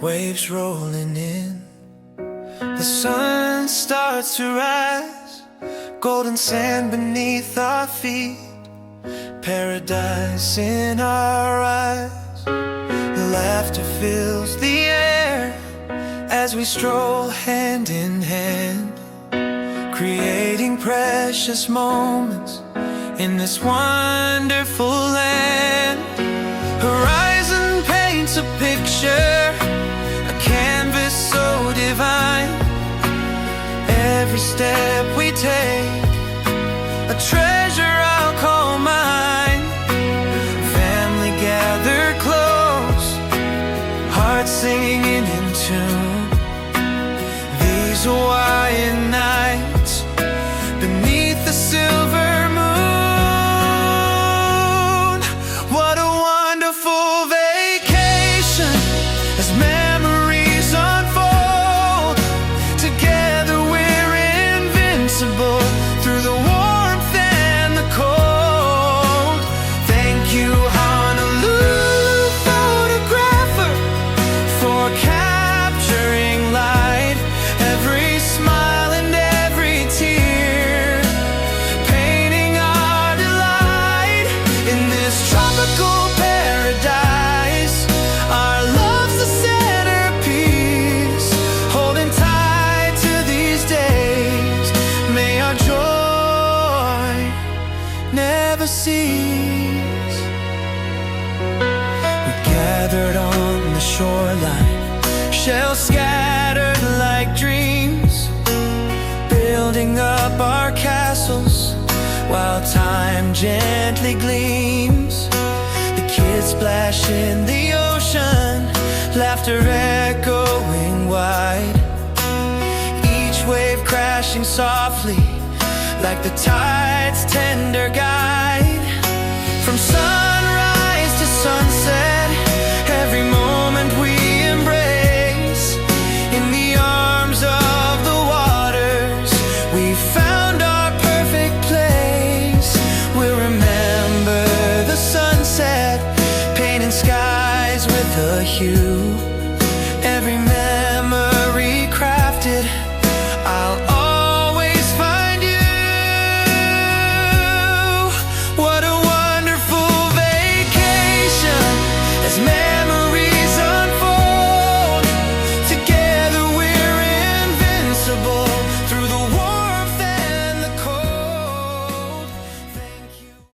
waves rolling in. The sun starts to rise, golden sand beneath our feet, paradise in our eyes. Laughter fills the air as we stroll hand in hand, creating precious moments in this wonderful land. Horizon paints a picture, a canvas so divine. Every step we take, a treasure I'll call mine. Family gathered close, hearts singing in tune. These Hawaiian nights beneath the silver moon. What a wonderful vacation as memories unfold. Together we're invincible through the warmth and the cold. Thank you, Honolulu photographer, for capturing life, every smile and every tear, painting our delight in this tropical paradise. Our love's the centerpiece, holding tight to these days. May our joy never cease. We gathered on the shoreline, shells scattered like dreams, building up our castles while time gently gleams. The kids splash in the ocean, laughter echoing wide, each wave crashing softly like the tide's tender guide. From sunrise to sunset, every moment we embrace in the arms of the waters. We found our perfect place. We'll remember the sunset, painting skies with a hue. Every